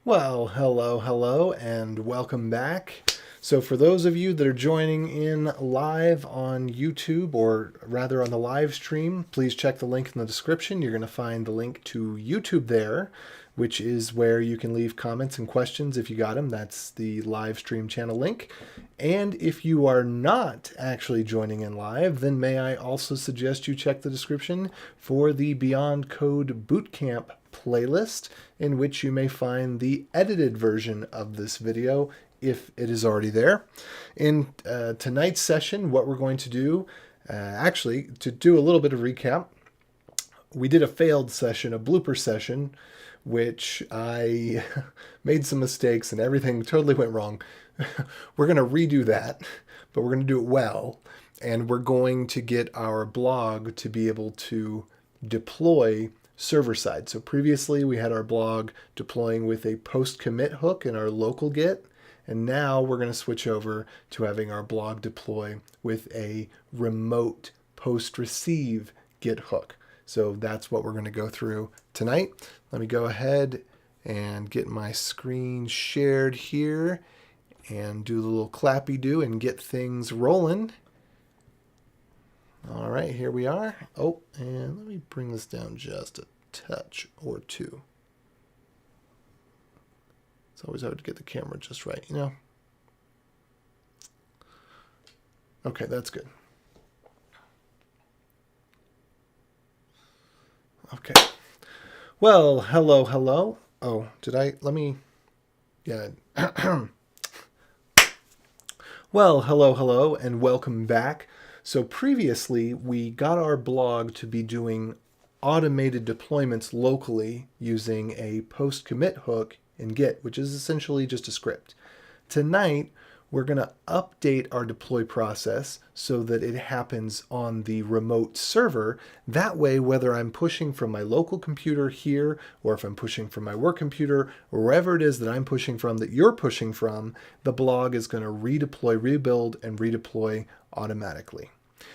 Well, hello, and welcome back. So for those of you that are joining in live on YouTube, or rather on the live stream, please check the link in the description. You're going to find the link to YouTube there, which is where you can leave comments and questions if you got them. That's the live stream channel link. And if you are not actually joining in live, then may I also suggest you check the description for the Beyond Code Bootcamp playlist, in which you may find the edited version of this video if it is already there. In tonight's session, what we're going to do, actually, to do a little bit of recap, we did a failed session, a blooper session, which I made some mistakes and everything totally went wrong. We're going to redo that, but we're going to do it well, and we're going to get our blog to be able to deploy server side. So previously we had our blog deploying with a post commit hook in our local Git, and now we're going to switch over to having our blog deploy with a remote post receive Git hook. So that's what we're going to go through tonight. Let me go ahead and get my screen shared here and do the little clappy do and get things rolling. All right, here we are. Oh, and let me bring this down just a touch or two. It's always hard to get the camera just right, you know? Okay, that's good. Okay. Well, hello. Oh, yeah. Well, hello, and welcome back. So previously, we got our blog to be doing automated deployments locally using a post commit hook in Git, which is essentially just a script. Tonight, we're going to update our deploy process so that it happens on the remote server. That way, whether I'm pushing from my local computer here, or if I'm pushing from my work computer, or wherever it is that I'm pushing from, that you're pushing from, the blog is going to redeploy, rebuild, and redeploy automatically.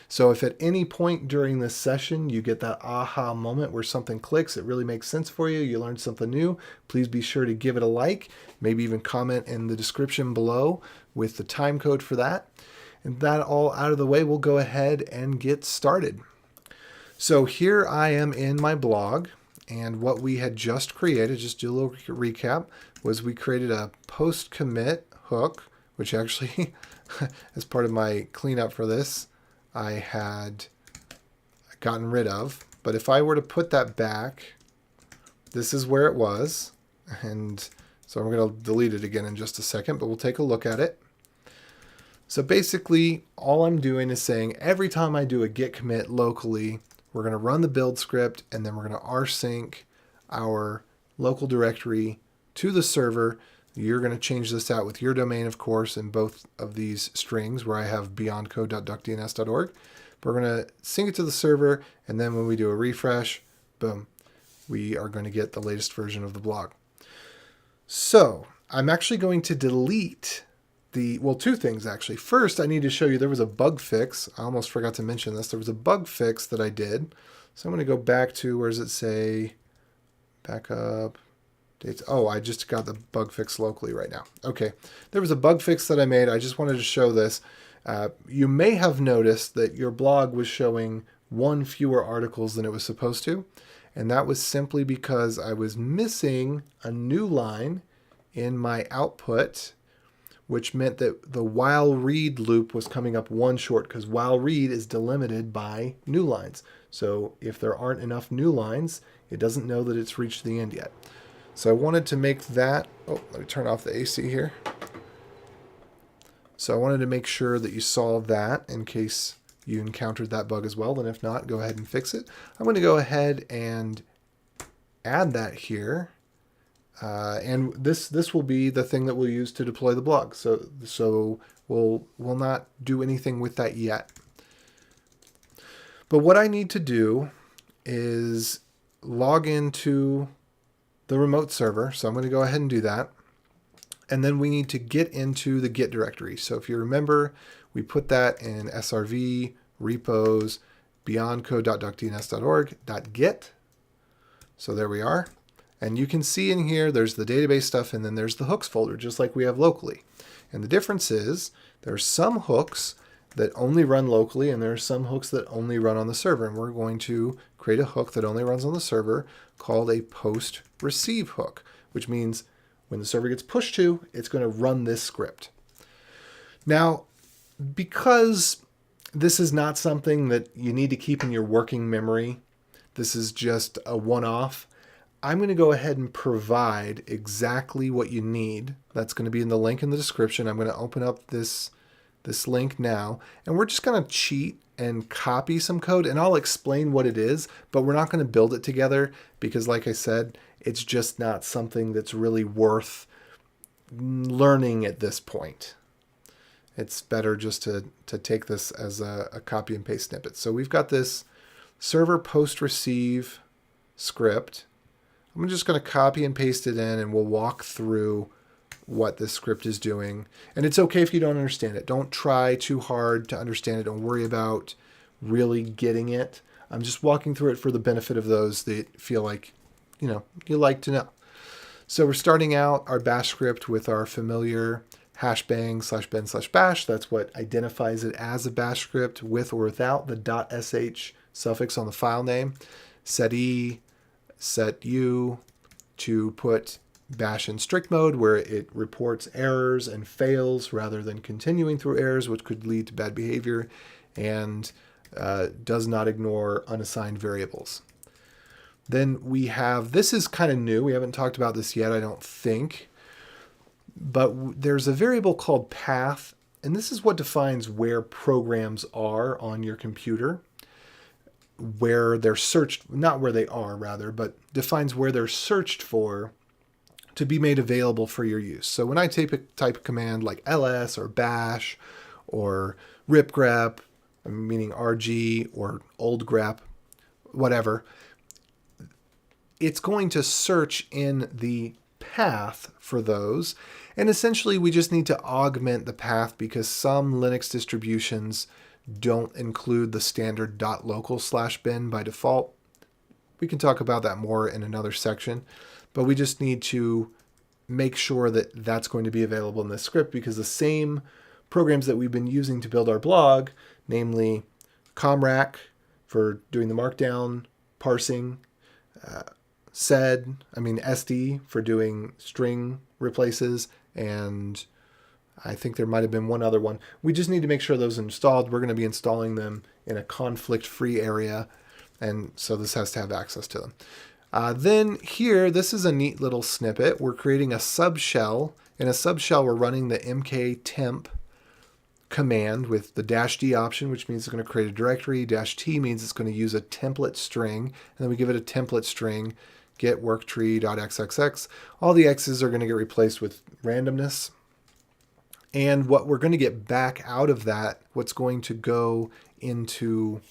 So if at any point during this session you get that aha moment where something clicks, it really makes sense for you, you learned something new, please be sure to give it a like, maybe even comment in the description below with the time code for that. And that all out of the way, we'll go ahead and get started. So here I am in my blog, and what we had just created, just do a little recap, was we created a post commit hook, which actually, as part of my cleanup for this, I had gotten rid of. But if I were to put that back, this is where it was. And so I'm going to delete it again in just a second, but we'll take a look at it. So basically, all I'm doing is saying every time I do a git commit locally, we're going to run the build script, and then we're going to rsync our local directory to the server. You're going to change this out with your domain, of course, in both of these strings where I have beyondcode.duckdns.org. But we're going to sync it to the server, and then when we do a refresh, boom, we are going to get the latest version of the blog. So I'm actually going to delete two things actually. First, I need to show you there was a bug fix. I almost forgot to mention this. There was a bug fix that I did. So I'm going to go back to, where does it say, backup. Dates. Oh, I just got the bug fix locally right now. Okay, there was a bug fix that I made. I just wanted to show this. You may have noticed that your blog was showing one fewer articles than it was supposed to, and that was simply because I was missing a new line in my output, which meant that the while read loop was coming up one short, because while read is delimited by new lines. So if there aren't enough new lines, it doesn't know that it's reached the end yet. So I wanted to make that, let me turn off the AC here. So I wanted to make sure that you saw that in case you encountered that bug as well. And if not, go ahead and fix it. I'm going to go ahead and add that here. And this will be the thing that we'll use to deploy the blog. So we'll not do anything with that yet. But what I need to do is log into the remote server. So I'm going to go ahead and do that. And then we need to get into the Git directory. So if you remember, we put that in srv repos beyondcode.duckdns.org.git. So there we are. And you can see in here, there's the database stuff, and then there's the hooks folder, just like we have locally. And the difference is there's some hooks that only run locally, and there are some hooks that only run on the server. And we're going to create a hook that only runs on the server called a post receive hook, which means when the server gets pushed to, it's going to run this script. Now, because this is not something that you need to keep in your working memory, this is just a one-off, I'm going to go ahead and provide exactly what you need. That's going to be in the link in the description. I'm going to open up this link now, and we're just going to cheat and copy some code, and I'll explain what it is, but we're not going to build it together because, like I said, it's just not something that's really worth learning at this point. It's better just to take this as a copy and paste snippet. So we've got this server post receive script. I'm just going to copy and paste it in, and we'll walk through what this script is doing. And it's okay if you don't understand it. Don't try too hard to understand it. Don't worry about really getting it. I'm just walking through it for the benefit of those that feel like, you like to know. So we're starting out our bash script with our familiar #bang/ben/bash. That's what identifies it as a bash script, with or without the .sh suffix on the file name. Set E, set U to put bash in strict mode, where it reports errors and fails rather than continuing through errors, which could lead to bad behavior, and does not ignore unassigned variables. Then we have, this is kind of new, we haven't talked about this yet, I don't think, but there's a variable called path, and this is what defines where programs are on your computer, where they're searched, not where they are rather, but defines where they're searched for to be made available for your use. So when I type a command like ls or bash or ripgrep, meaning RG, or old grep, whatever, it's going to search in the path for those. And essentially we just need to augment the path because some Linux distributions don't include the standard .local/bin by default. We can talk about that more in another section, but we just need to make sure that that's going to be available in this script, because the same programs that we've been using to build our blog, namely comrack for doing the markdown parsing, SD for doing string replaces, and I think there might have been one other one. We just need to make sure those are installed. We're going to be installing them in a conflict-free area, and so this has to have access to them. Then here, this is a neat little snippet. We're creating a subshell. In a subshell, we're running the mktemp command with the -d option, which means it's going to create a directory. -t means it's going to use a template string, and then we give it a template string, get worktree.xxx. All the x's are going to get replaced with randomness. And what we're going to get back out of that, what's going to go into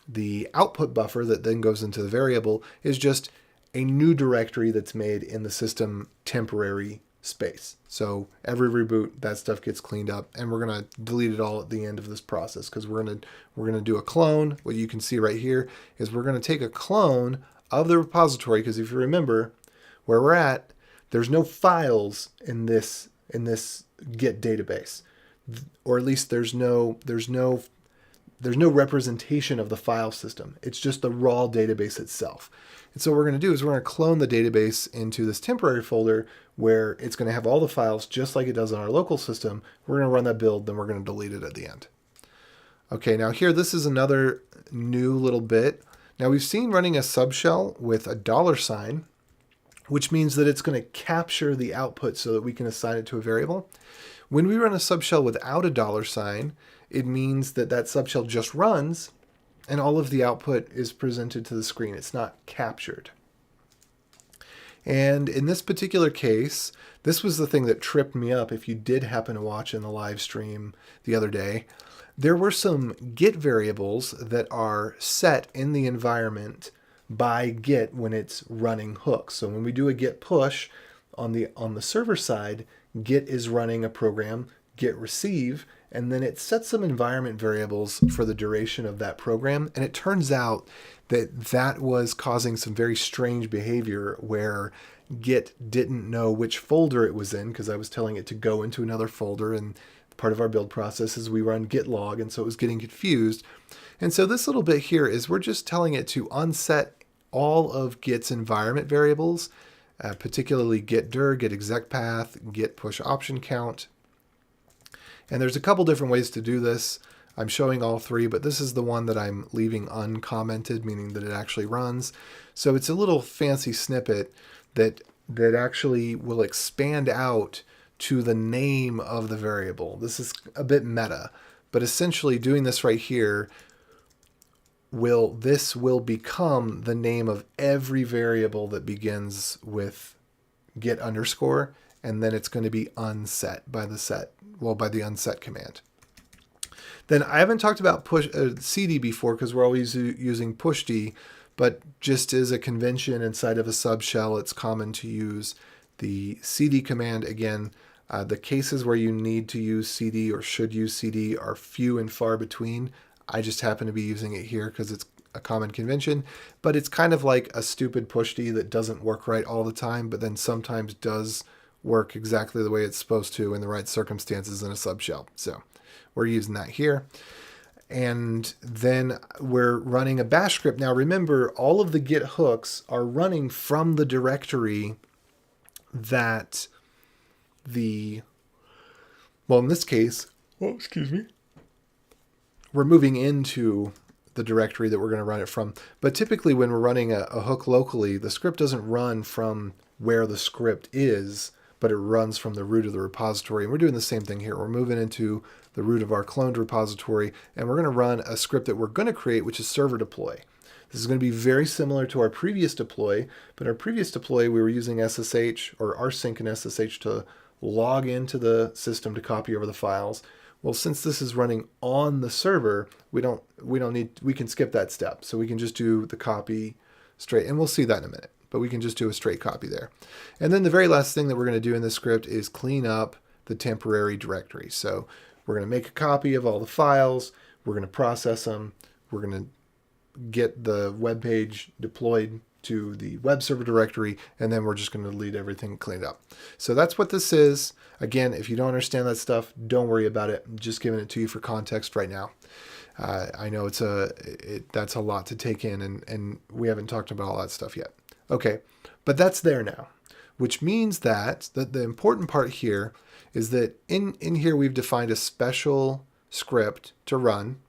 the output buffer that then goes into the variable, is just a new directory that's made in the system temporary space. So every reboot, that stuff gets cleaned up, and we're going to delete it all at the end of this process, because we're going to do a clone. What you can see right here is we're going to take a clone of the repository, because if you remember where we're at, there's no files in this Git database, or at least there's no representation of the file system. It's just the raw database itself. And so what we're going to do is we're going to clone the database into this temporary folder where it's going to have all the files just like it does on our local system. We're going to run that build, then we're going to delete it at the end. Okay, now here, this is another new little bit. Now we've seen running a subshell with a $, which means that it's going to capture the output so that we can assign it to a variable. When we run a subshell without a $, it means that that subshell just runs and all of the output is presented to the screen. It's not captured. And in this particular case, this was the thing that tripped me up. If you did happen to watch in the live stream the other day, there were some Git variables that are set in the environment by Git when it's running hooks. So when we do a Git push on the server side, Git is running a program, Git receive, and then it sets some environment variables for the duration of that program. And it turns out that that was causing some very strange behavior where Git didn't know which folder it was in because I was telling it to go into another folder, and part of our build process is we run git log, and so it was getting confused. And so this little bit here is we're just telling it to unset all of Git's environment variables, particularly git dir, git exec path, git push option count. And there's a couple different ways to do this. I'm showing all three, but this is the one that I'm leaving uncommented, meaning that it actually runs. So it's a little fancy snippet that actually will expand out to the name of the variable. This is a bit meta, but essentially doing this right here will become the name of every variable that begins with git underscore, and then it's going to be unset by the unset command. Then I haven't talked about cd before because we're always using pushd, but just as a convention inside of a subshell, it's common to use the cd command. Again, the cases where you need to use cd or should use cd are few and far between. I just happen to be using it here because it's a common convention, but it's kind of like a stupid pushd that doesn't work right all the time, but then sometimes does work exactly the way it's supposed to in the right circumstances in a subshell. So we're using that here. And then we're running a bash script. Now remember, all of the Git hooks are running from the directory that in this case, we're moving into the directory that we're going to run it from. But typically when we're running a hook locally, the script doesn't run from where the script is, but it runs from the root of the repository. And we're doing the same thing here. We're moving into the root of our cloned repository, and we're going to run a script that we're going to create, which is server deploy. This is going to be very similar to our previous deploy, but our previous deploy, we were using SSH or rsync and SSH to log into the system to copy over the files. Well, since this is running on the server, we can skip that step. So we can just do the copy straight, and we'll see that in a minute, but we can just do a straight copy there. And then the very last thing that we're going to do in this script is clean up the temporary directory. So we're going to make a copy of all the files. We're going to process them. We're going to get the web page deployed to the web server directory, and then we're just going to delete everything and clean it up. So that's what this is. Again, if you don't understand that stuff, don't worry about it. I'm just giving it to you for context right now. I know that's a lot to take in, and we haven't talked about all that stuff yet. Okay, but that's there now, which means that the important part here is that in here we've defined a special script to run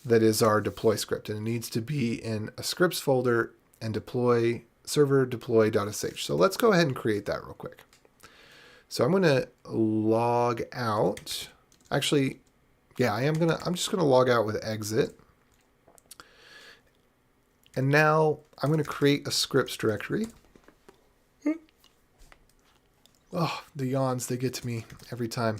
that is our deploy script, and it needs to be in a scripts folder and deploy server deploy.sh. So let's go ahead and create that real quick. So I'm going to log out. Actually, yeah, I'm just going to log out with exit. And now I'm going to create a scripts directory. Oh, the yawns, they get to me every time.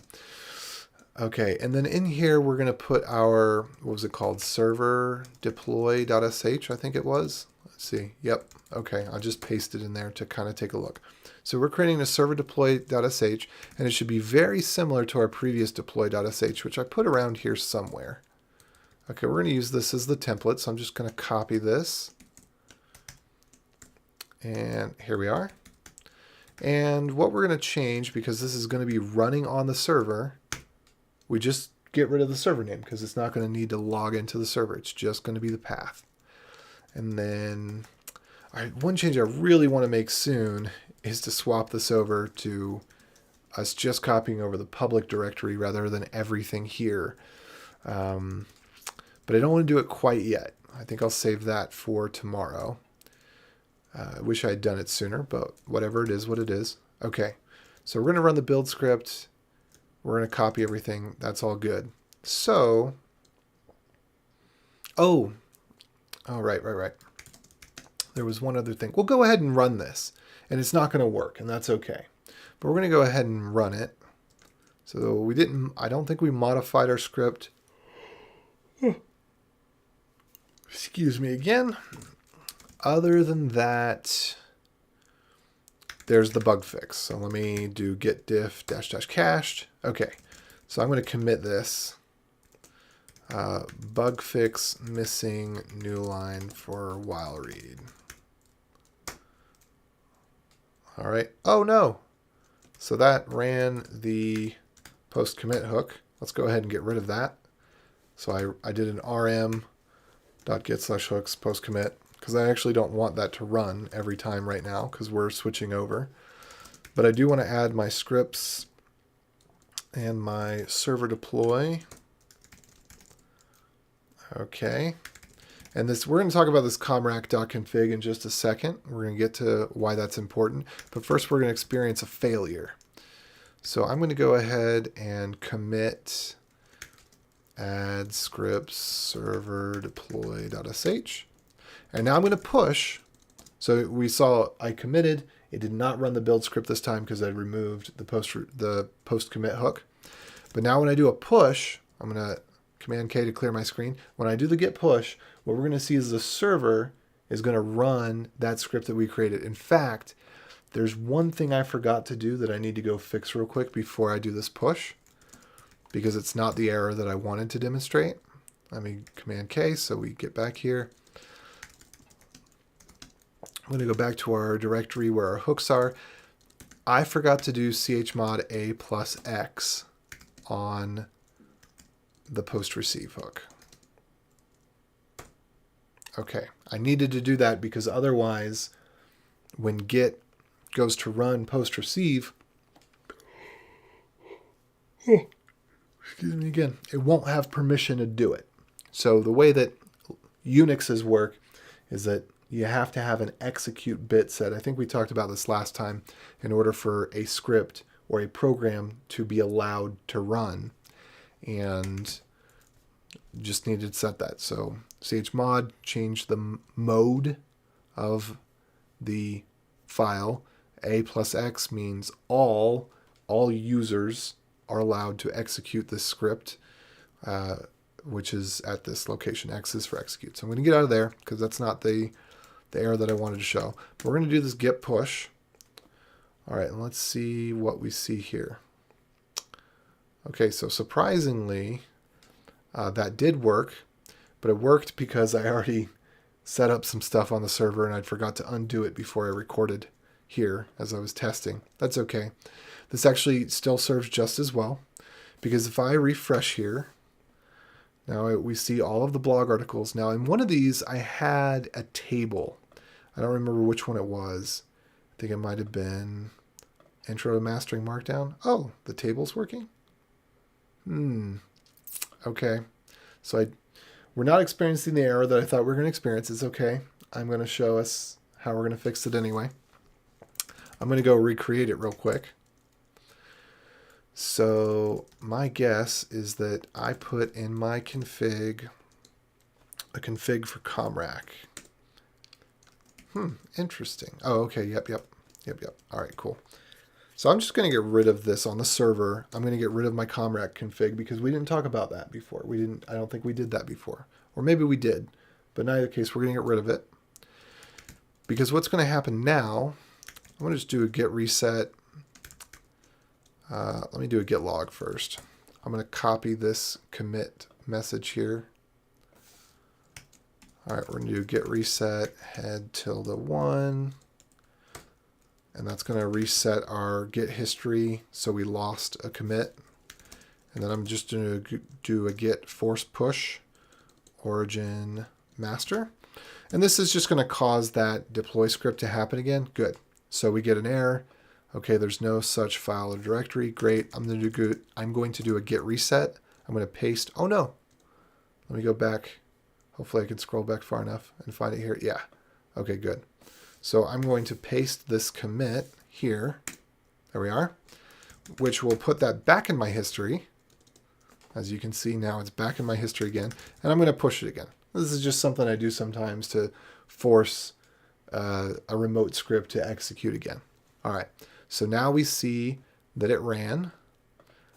Okay, and then in here we're going to put our, what was it called? Server deploy.sh, I think it was. Let's see. Yep. Okay, I'll just paste it in there to kind of take a look. So we're creating a server deploy.sh, and it should be very similar to our previous deploy.sh, which I put around here somewhere. Okay, we're going to use this as the template, so I'm just going to copy this. And here we are. And what we're going to change, because this is going to be running on the server, we just get rid of the server name because it's not going to need to log into the server. It's just going to be the path. And then one change I really want to make soon is to swap this over to us just copying over the public directory rather than everything here. But I don't want to do it quite yet. I think I'll save that for tomorrow. I wish I had done it sooner, but whatever, it is what it is. Okay, so we're going to run the build script. We're going to copy everything. That's all good. So, right. There was one other thing. We'll go ahead and run this, and it's not going to work, and that's okay. But we're going to go ahead and run it. So I don't think we modified our script. Excuse me again. Other than that, there's the bug fix. So let me do git diff -- cached. Okay, So I'm going to commit this. Bugfix missing new line for while read. All right. Oh no. So that ran the post commit hook. Let's go ahead and get rid of that. So I did an rm.get/hooks post commit because I actually don't want that to run every time right now because we're switching over. But I do want to add my scripts and my server deploy. Okay. And this, we're going to talk about this comrack.config in just a second. We're going to get to why that's important. But first, we're going to experience a failure. So I'm going to go ahead and commit add scripts server deploy.sh. And now I'm going to push. So we saw I committed. It did not run the build script this time because I removed the post commit hook. But now when I do a push, I'm going to Command K to clear my screen. When I do the git push, what we're going to see is the server is going to run that script that we created. In fact, there's one thing I forgot to do that I need to go fix real quick before I do this push, because it's not the error that I wanted to demonstrate. Let me Command K so we get back here. I'm going to go back to our directory where our hooks are. I forgot to do chmod a plus x on the post receive hook. Okay, I needed to do that because otherwise when Git goes to run post receive, excuse me again, it won't have permission to do it. So the way that Unixes work is that you have to have an execute bit set. I think we talked about this last time in order for a script or a program to be allowed to run. And just needed to set that. So chmod changed the mode of the file. A plus X means all users are allowed to execute this script, which is at this location. X is for execute. So I'm going to get out of there because that's not the error that I wanted to show. But we're going to do this git push. All right, and let's see what we see here. Okay, so surprisingly, that did work, but it worked because I already set up some stuff on the server and I'd forgot to undo it before I recorded here as I was testing. That's okay. This actually still serves just as well, because if I refresh here, now we see all of the blog articles. Now in one of these I had a table. I don't remember which one it was. I think it might have been Intro to Mastering Markdown. Oh, the table's working? Okay. So we're not experiencing the error that I thought we were going to experience. It's okay. I'm going to show us how we're going to fix it anyway. I'm going to go recreate it real quick. So my guess is that I put in my config a config for comrack. Interesting. Oh, okay. Yep. All right, cool. So I'm just going to get rid of this on the server. I'm going to get rid of my comrack config because we didn't talk about that before. I don't think we did that before. Or maybe we did, but in either case, we're going to get rid of it. Because what's going to happen now, I'm going to just do a git reset. Let me do a git log first. I'm going to copy this commit message here. All right, we're going to do git reset head ~1. And that's going to reset our git history so we lost a commit. And then I'm just going to do a git force push origin master. And this is just going to cause that deploy script to happen again. Good. So we get an error. Okay, there's no such file or directory. Great. I'm going to do a git reset. I'm going to paste. Oh no. Let me go back. Hopefully I can scroll back far enough and find it here. Yeah. Okay, good. So I'm going to paste this commit here. There we are. Which will put that back in my history. As you can see now, it's back in my history again. And I'm going to push it again. This is just something I do sometimes to force a remote script to execute again. All right. So now we see that it ran.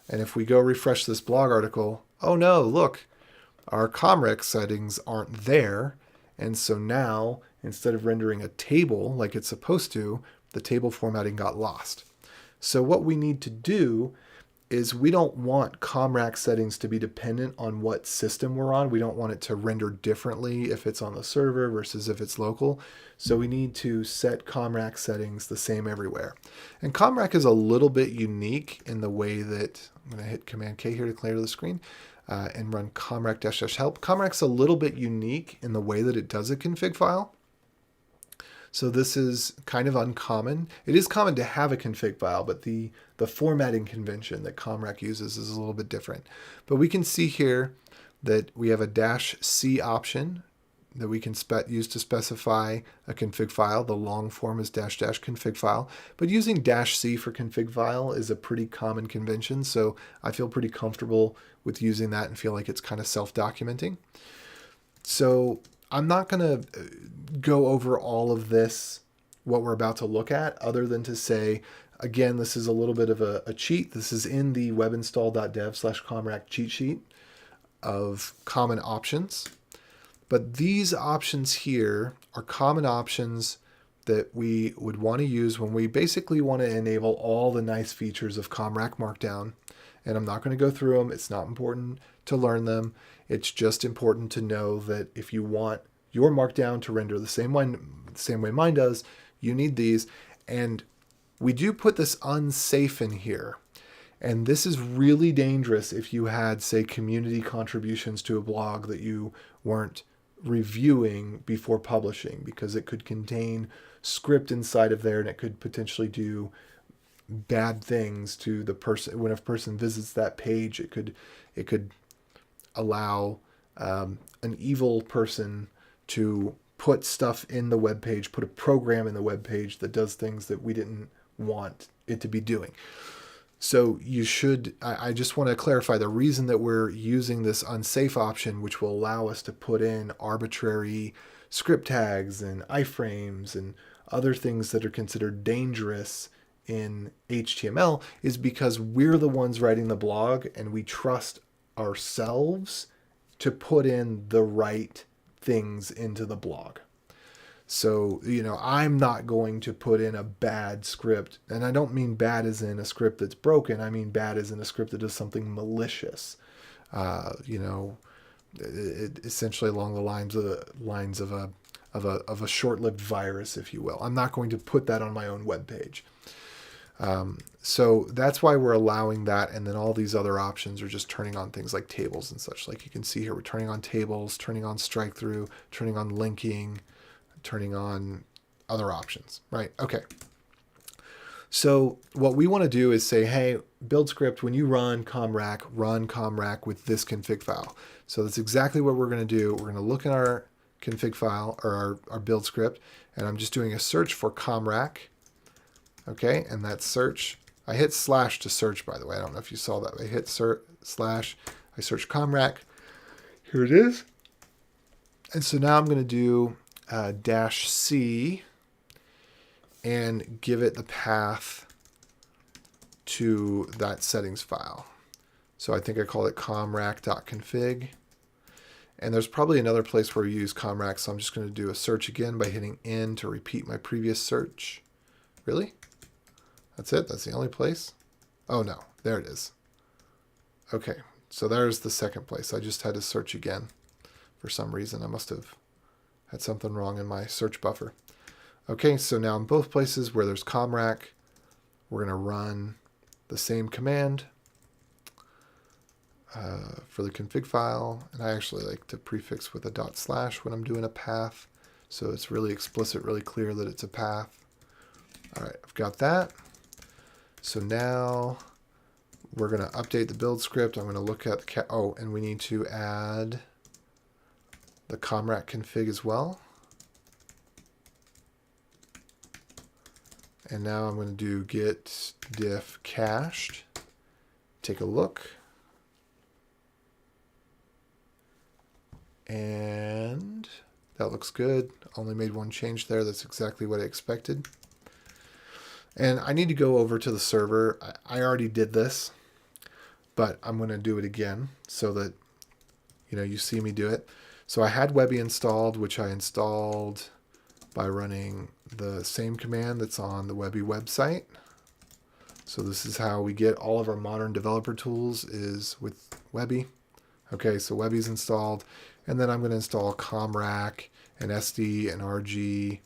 And if we go refresh this blog article, oh no, look, our comrec settings aren't there. And so now, instead of rendering a table like it's supposed to, the table formatting got lost. So what we need to do is we don't want ComRack settings to be dependent on what system we're on. We don't want it to render differently if it's on the server versus if it's local. So we need to set ComRack settings the same everywhere. And ComRack is a little bit unique in the way that, I'm going to hit Command K here to clear the screen and run comrack-help. ComRack's a little bit unique in the way that it does a config file. So this is kind of uncommon. It is common to have a config file, but the formatting convention that ComRack uses is a little bit different. But we can see here that we have a -C option that we can use to specify a config file. The long form is --config file, but using -C for config file is a pretty common convention. So I feel pretty comfortable with using that and feel like it's kind of self-documenting. So I'm not going to go over all of this, what we're about to look at, other than to say, again, this is a little bit of a cheat. This is in the webinstall.dev/comrack cheat sheet of common options. But these options here are common options that we would want to use when we basically want to enable all the nice features of ComRack Markdown. And I'm not going to go through them. It's not important to learn them. It's just important to know that if you want your Markdown to render the same way mine does, you need these. And we do put this unsafe in here. And this is really dangerous if you had, say, community contributions to a blog that you weren't reviewing before publishing, because it could contain script inside of there and it could potentially do bad things to the person. When a person visits that page, it could allow an evil person to put stuff in the web page, put a program in the web page that does things that we didn't want it to be doing. So you should, I just want to clarify the reason that we're using this unsafe option, which will allow us to put in arbitrary script tags and iframes and other things that are considered dangerous in HTML, is because we're the ones writing the blog and we trust ourselves to put in the right things into the blog. So, I'm not going to put in a bad script, and I don't mean bad as in a script that's broken. I mean bad as in a script that does something malicious. Essentially along the lines of a short-lived virus, if you will. I'm not going to put that on my own web page. So that's why we're allowing that, and then all these other options are just turning on things like tables and such. Like you can see here, we're turning on tables, turning on strike-through, turning on linking, turning on other options, right? Okay. So what we want to do is say, hey, build script, when you run ComRack with this config file. So that's exactly what we're going to do. We're going to look in our config file, or our build script, and I'm just doing a search for ComRack. Okay, and that search, I hit / to search, by the way. I don't know if you saw that. I hit /, I search ComRack. Here it is. And so now I'm going to do -C and give it the path to that settings file. So I think I call it comrack.config. And there's probably another place where we use ComRack, so I'm just going to do a search again by hitting N to repeat my previous search. Really? That's it? That's the only place? Oh no, there it is. Okay, so there's the second place. I just had to search again for some reason. I must have had something wrong in my search buffer. Okay, so now in both places where there's ComRack, we're going to run the same command for the config file. And I actually like to prefix with a // when I'm doing a path, so it's really explicit, really clear that it's a path. All right, I've got that. So now we're going to update the build script. I'm going to look at the and we need to add the ComRack config as well. And now I'm going to do git diff cached. Take a look. And that looks good. Only made one change there. That's exactly what I expected. And I need to go over to the server. I already did this, but I'm going to do it again so that you see me do it. So I had Webby installed, which I installed by running the same command that's on the Webby website. So this is how we get all of our modern developer tools, is with Webby. Okay, so Webby's installed, and then I'm going to install ComRack and SD and RG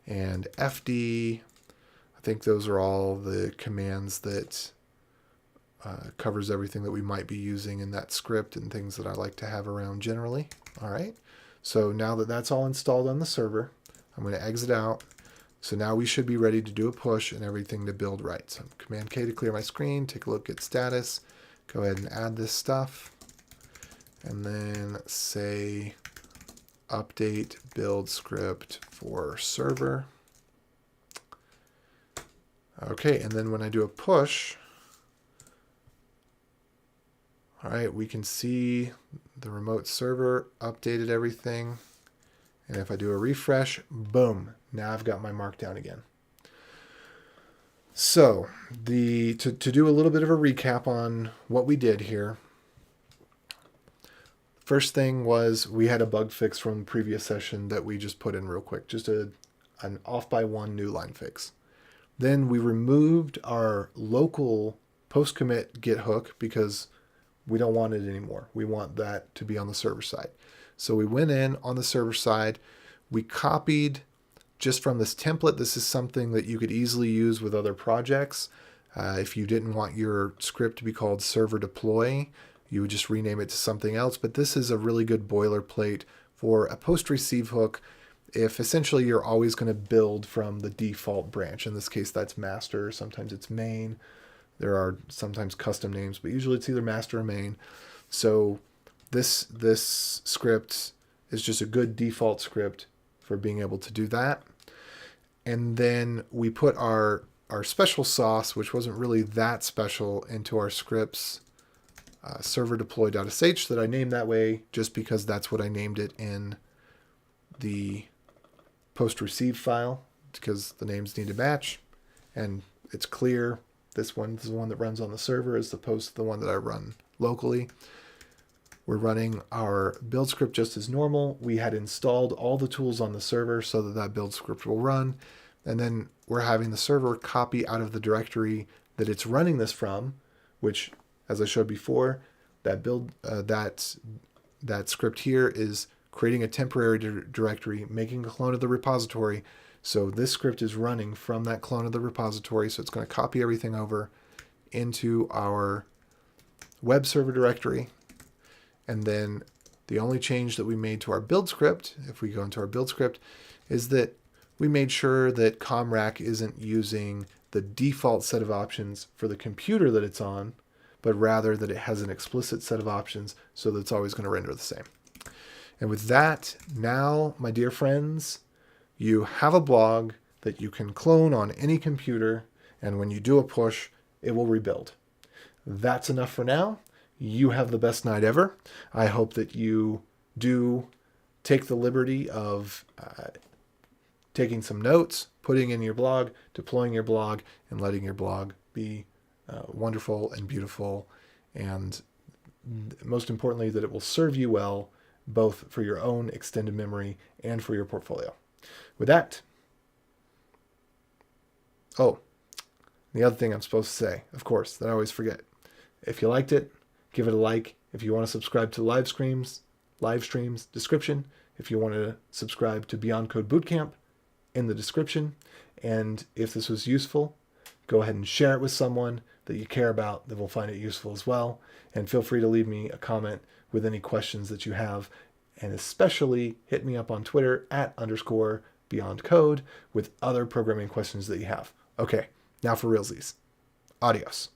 and FD. I think those are all the commands that covers everything that we might be using in that script and things that I like to have around generally. All right, so now that that's all installed on the server, I'm going to exit out. So now we should be ready to do a push and everything to build right. So Command K to clear my screen, take a look at status, go ahead and add this stuff, and then say update build script for server. Okay, and then when I do a push, all right, we can see the remote server updated everything. And if I do a refresh, boom, now I've got my markdown again. So to do a little bit of a recap on what we did here, first thing was we had a bug fix from the previous session that we just put in real quick, just an off by one new line fix. Then we removed our local post-commit Git hook because we don't want it anymore. We want that to be on the server side. So we went in on the server side, we copied just from this template. This is something that you could easily use with other projects. If you didn't want your script to be called server deploy, you would just rename it to something else. But this is a really good boilerplate for a post receive hook if essentially you're always going to build from the default branch. In this case, that's master. Sometimes it's main. There are sometimes custom names, but usually it's either master or main. So this script is just a good default script for being able to do that. And then we put our special sauce, which wasn't really that special, into our scripts, server deploy.sh, that I named that way just because that's what I named it in the post receive file, because the names need to match and it's clear. This one is the one that runs on the server as opposed to the one that I run locally. We're running our build script just as normal. We had installed all the tools on the server so that that build script will run. And then we're having the server copy out of the directory that it's running this from, which, as I showed before, that script here is creating a temporary directory, making a clone of the repository. So this script is running from that clone of the repository. So it's going to copy everything over into our web server directory. And then the only change that we made to our build script, if we go into our build script, is that we made sure that ComRack isn't using the default set of options for the computer that it's on, but rather that it has an explicit set of options so that it's always going to render the same. And with that, now, my dear friends, you have a blog that you can clone on any computer, and when you do a push, it will rebuild. That's enough for now. You have the best night ever. I hope that you do take the liberty of taking some notes, putting in your blog, deploying your blog, and letting your blog be wonderful and beautiful, and most importantly, that it will serve you well, both for your own extended memory and for your portfolio. With that, the other thing I'm supposed to say, of course, that I always forget. If you liked it, give it a like. If you want to subscribe to live streams, description. If you want to subscribe to Beyond Code Bootcamp, in the description. And if this was useful, go ahead and share it with someone that you care about that will find it useful as well. And feel free to leave me a comment with any questions that you have. And especially hit me up on Twitter @_BeyondCode with other programming questions that you have. Okay, now for realsies. Adios.